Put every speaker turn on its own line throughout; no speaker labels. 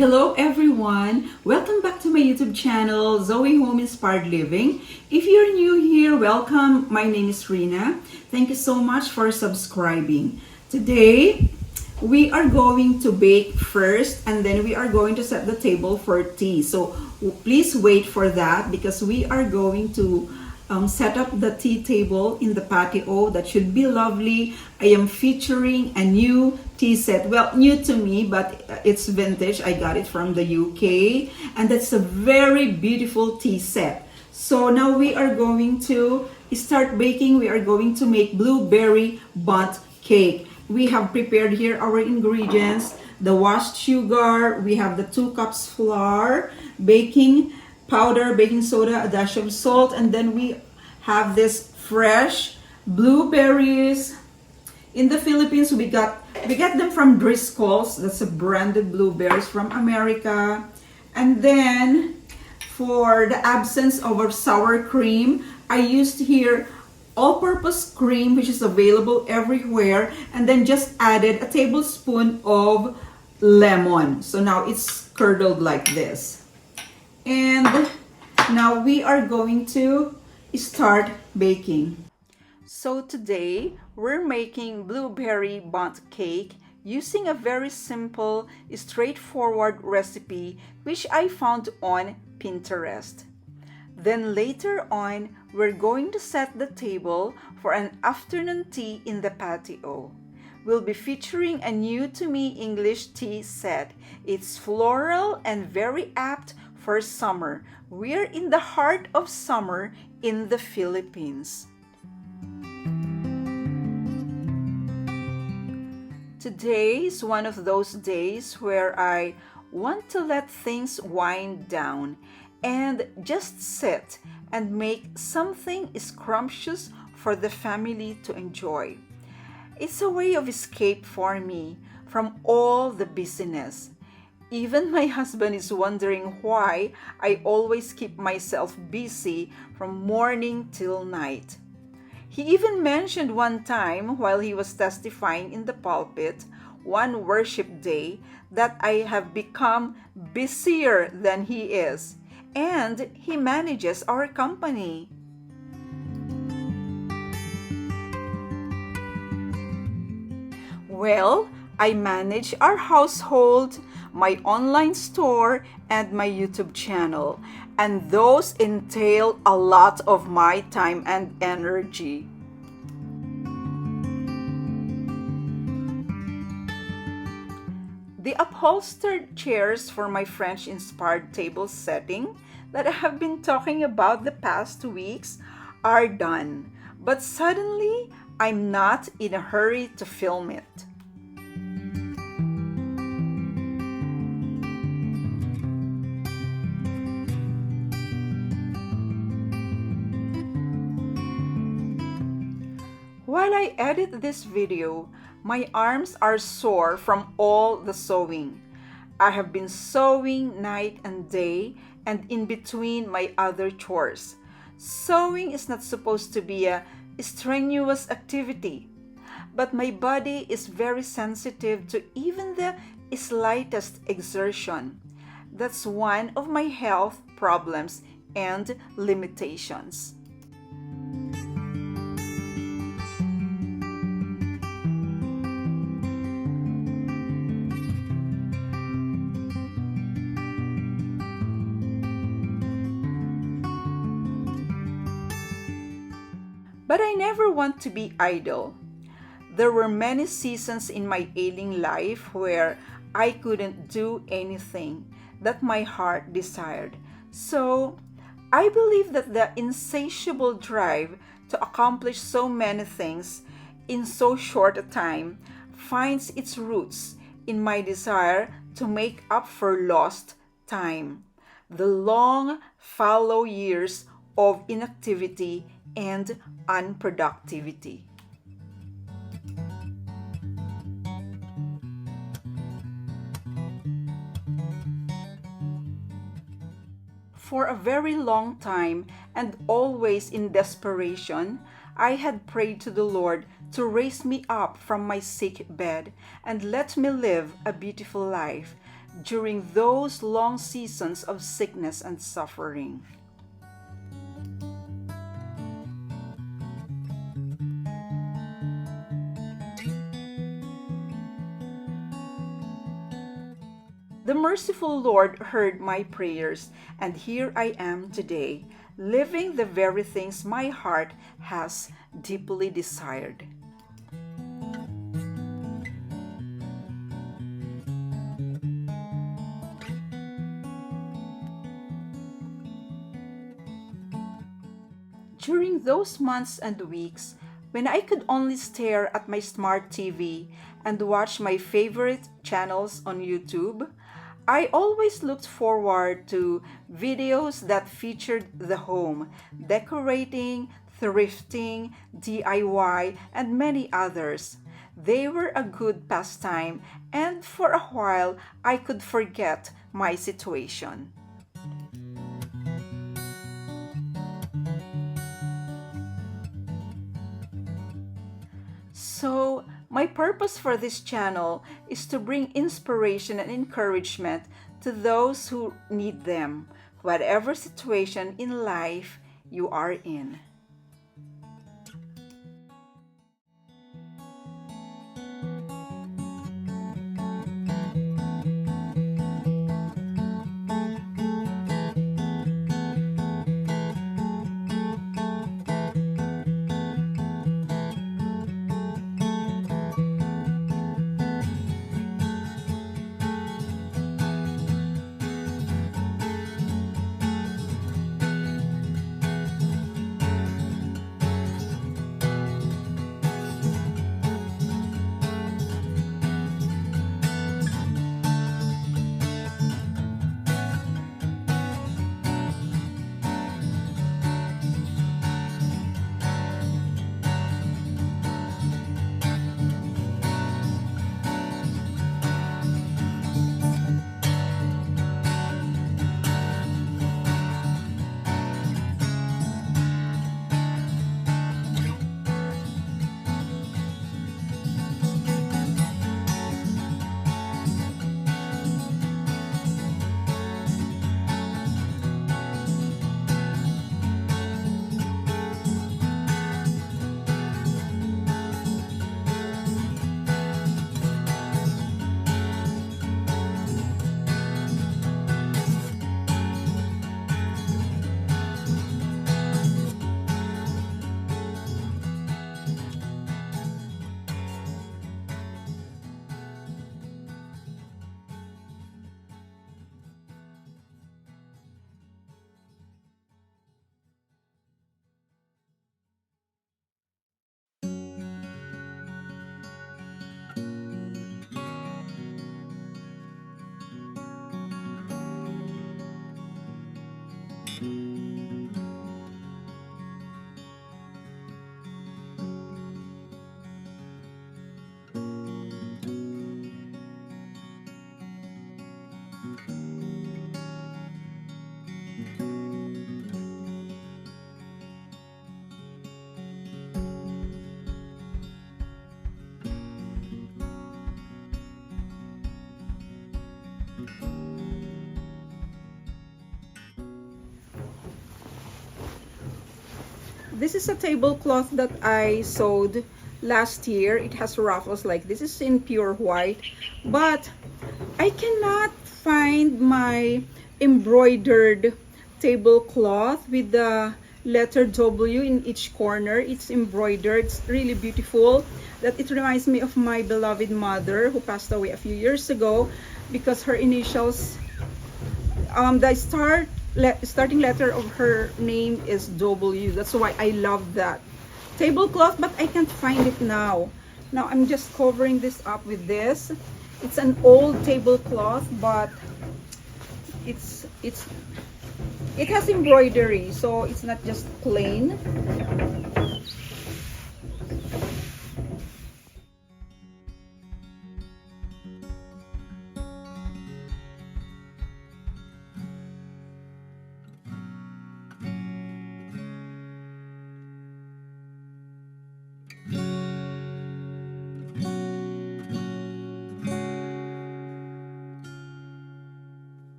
Hello everyone! Welcome back to my YouTube channel, Zoe Home Inspired Living. If you're new here, welcome. My name is Rina. Thank you so much for subscribing. Today, we are going to bake first and then we are going to set the table for tea. So please wait for that because we are going to set up the tea table in the patio. That should be lovely. I am featuring a new tea set. Well, new to me, but it's vintage. I got it from the UK, and that's a very beautiful tea set. So now we are going to start baking. We are going to make blueberry bundt cake. We have prepared here our ingredients: the washed sugar, we have the 2 cups flour, baking powder, baking soda, a dash of salt, and then we have this fresh blueberries. In the Philippines, we get them from Driscoll's. That's a branded blueberries from America. And then for the absence of our sour cream, I used here all-purpose cream, which is available everywhere, and then just added a tablespoon of lemon. So now it's curdled like this. And now we are going to start baking. So today we're making blueberry bundt cake using a very simple, straightforward recipe which I found on Pinterest. Then later on, we're going to set the table for an afternoon tea in the patio. We'll be featuring a new to me English tea set. It's floral and very apt for summer. We're in the heart of summer in the Philippines. Today is one of those days where I want to let things wind down and just sit and make something scrumptious for the family to enjoy. It's a way of escape for me from all the busyness. Even my husband is wondering why I always keep myself busy from morning till night. He even mentioned one time while he was testifying in the pulpit, one worship day, that I have become busier than he is, and he manages our company. Well, I manage our household, my online store, and my YouTube channel, and those entail a lot of my time and energy. The upholstered chairs for my French-inspired table setting that I have been talking about the past 2 weeks are done, but suddenly I'm not in a hurry to film it. While I edit this video, my arms are sore from all the sewing. I have been sewing night and day and in between my other chores. Sewing is not supposed to be a strenuous activity, but my body is very sensitive to even the slightest exertion. That's one of my health problems and limitations. But I never want to be idle. There were many seasons in my ailing life where I couldn't do anything that my heart desired. So, I believe that the insatiable drive to accomplish so many things in so short a time finds its roots in my desire to make up for lost time, the long, fallow years of inactivity and unproductivity. For a very long time, and always in desperation, I had prayed to the Lord to raise me up from my sick bed and let me live a beautiful life, during those long seasons of sickness and suffering. The merciful Lord heard my prayers, and here I am today, living the very things my heart has deeply desired. During those months and weeks when I could only stare at my smart TV and watch my favorite channels on YouTube, I always looked forward to videos that featured the home, decorating, thrifting, DIY, and many others. They were a good pastime, and for a while I could forget my situation. So, my purpose for this channel is to bring inspiration and encouragement to those who need them, whatever situation in life you are in. This is a tablecloth that I sewed last year. It has ruffles like this. Is in pure white, but I cannot find my embroidered tablecloth with the letter W in each corner. It's embroidered. It's really beautiful. That it reminds me of my beloved mother who passed away a few years ago, because her initials, the starting letter of her name is W. That's why I love that tablecloth, but I can't find it now. Now I'm just covering this up with this. It's an old tablecloth, but it has embroidery, so it's not just plain.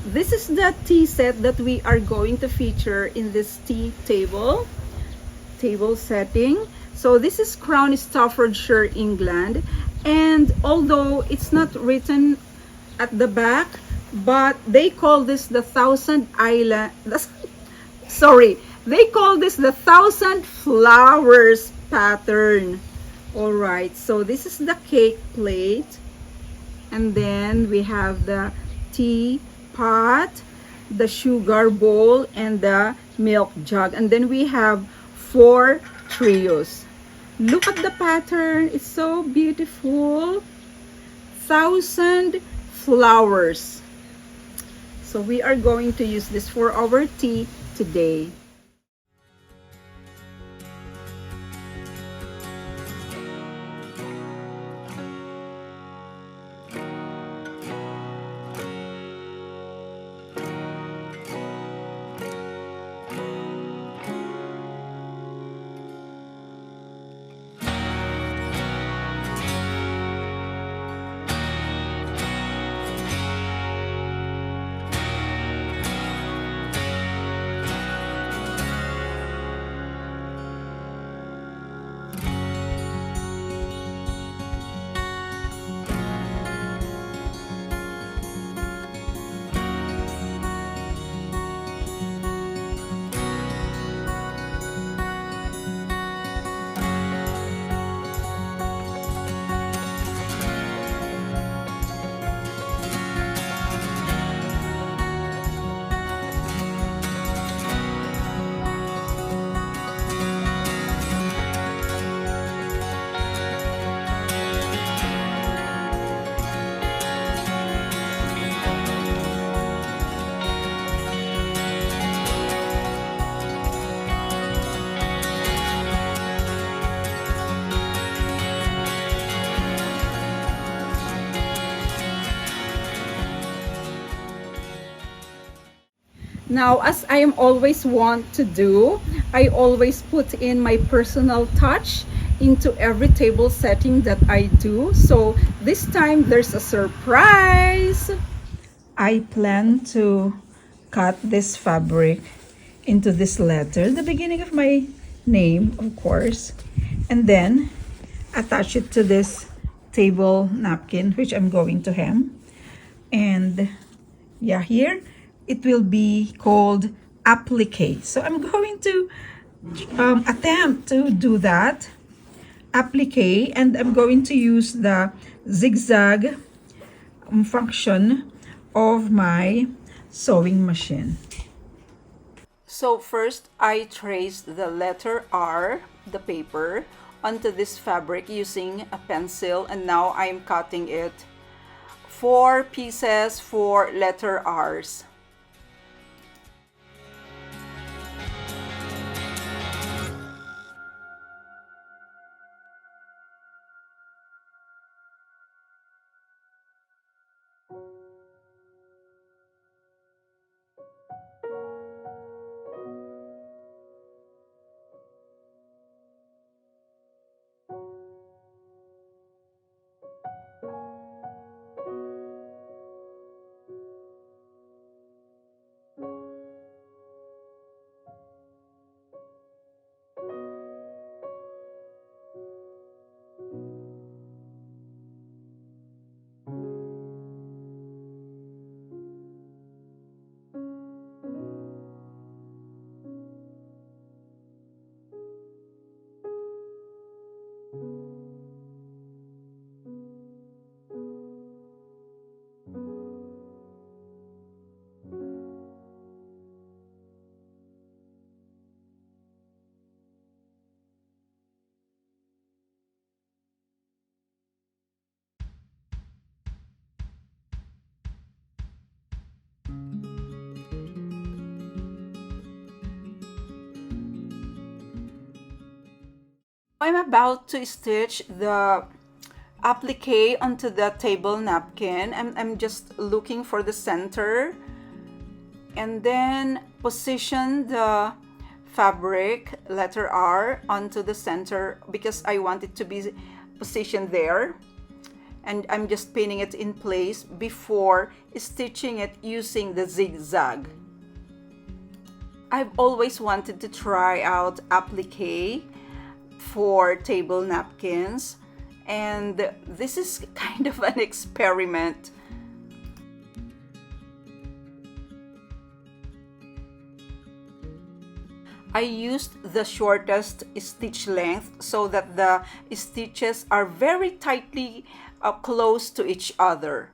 This is the tea set that we are going to feature in this tea table setting. So this is Crown Staffordshire, England, and although it's not written at the back, but they call this the Thousand Island, sorry, they call this the Thousand Flowers pattern. All right, so this is the cake plate, and then we have the tea pot, the sugar bowl, and the milk jug, and then we have 4 trios. Look at the pattern, it's so beautiful. 1,000 flowers. So we are going to use this for our tea today. Now, as I am always want to do, I always put in my personal touch into every table setting that I do. So this time there's a surprise. I plan to cut this fabric into this letter, the beginning of my name, of course, and then attach it to this table napkin, which I'm going to hem. And yeah, here it will be called Appliqué. So I'm going to attempt to do that, Appliqué, and I'm going to use the zigzag function of my sewing machine. So first I traced the letter R, the paper, onto this fabric using a pencil, and now I'm cutting it 4 pieces for letter R's. I'm about to stitch the applique onto the table napkin. I'm just looking for the center and then position the fabric letter R onto the center because I want it to be positioned there. and I'm just pinning it in place before stitching it using the zigzag. I've always wanted to try out applique for table napkins, and this is kind of an experiment. I used the shortest stitch length so that the stitches are very tightly close to each other.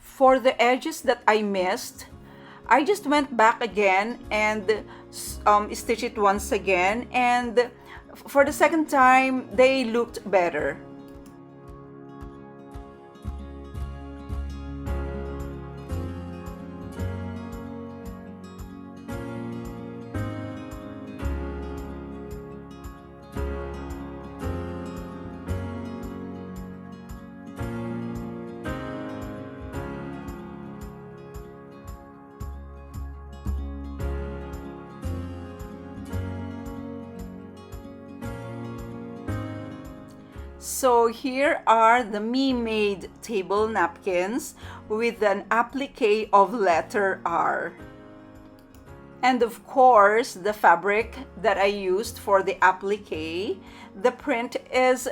For the edges that I missed, I just went back again and stitched it once again, and for the second time they looked better. So here are the me-made table napkins with an applique of letter R. And of course, the fabric that I used for the applique, the print is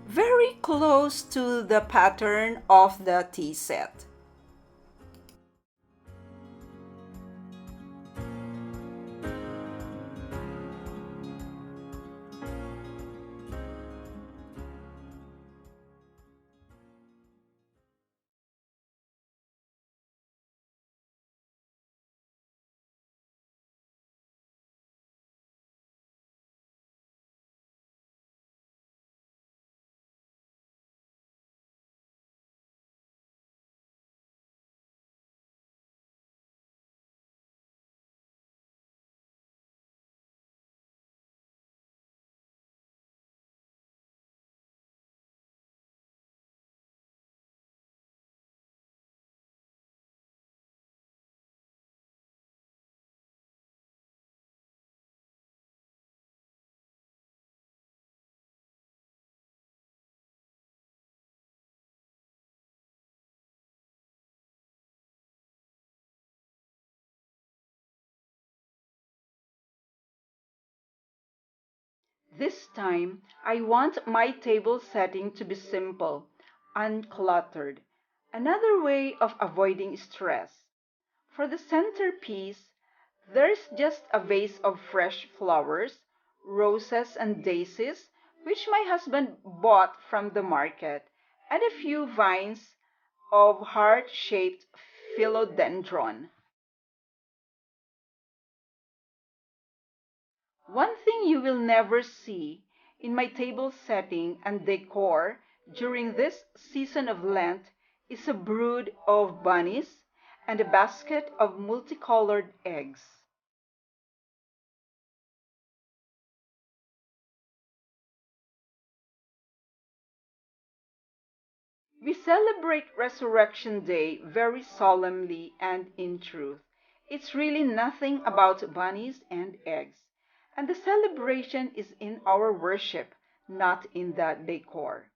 very close to the pattern of the tea set. This time, I want my table setting to be simple, uncluttered. Another way of avoiding stress. For the centerpiece, there's just a vase of fresh flowers, roses and daisies, which my husband bought from the market, and a few vines of heart-shaped philodendron. One thing you will never see in my table setting and decor during this season of Lent is a brood of bunnies and a basket of multicolored eggs. We celebrate Resurrection Day very solemnly and in truth. It's really nothing about bunnies and eggs. And the celebration is in our worship, not in the decor.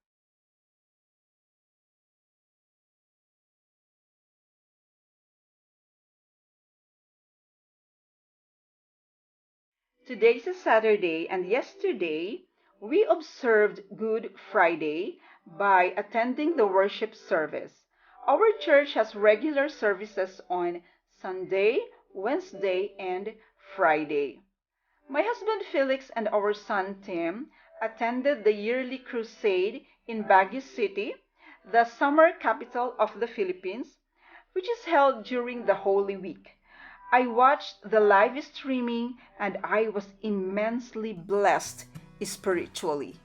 Today's a Saturday, and yesterday we observed Good Friday by attending the worship service. Our church has regular services on Sunday, Wednesday, and Friday. My husband Felix and our son Tim attended the yearly crusade in Baguio City, the summer capital of the Philippines, which is held during the Holy Week. I watched the live streaming and I was immensely blessed spiritually.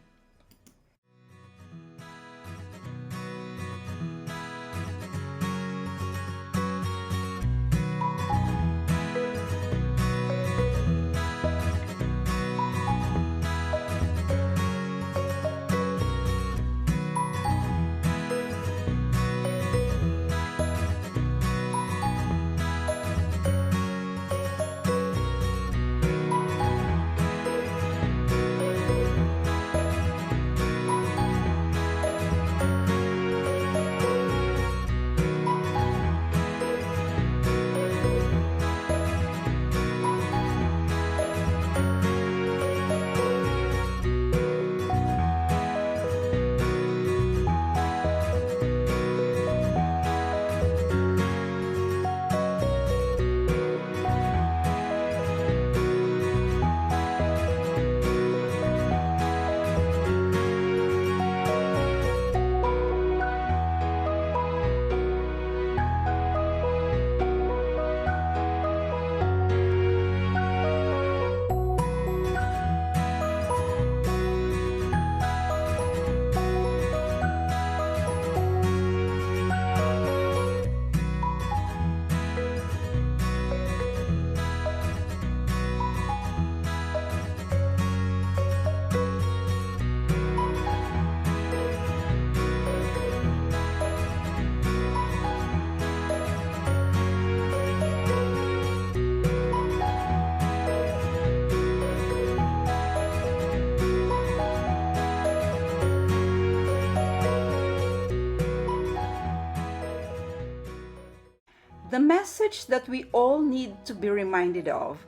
The message that we all need to be reminded of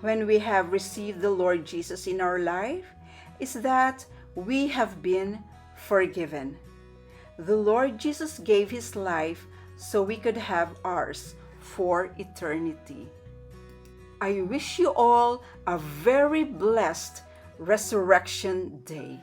when we have received the Lord Jesus in our life is that we have been forgiven. The Lord Jesus gave his life so we could have ours for eternity. I wish you all a very blessed Resurrection Day.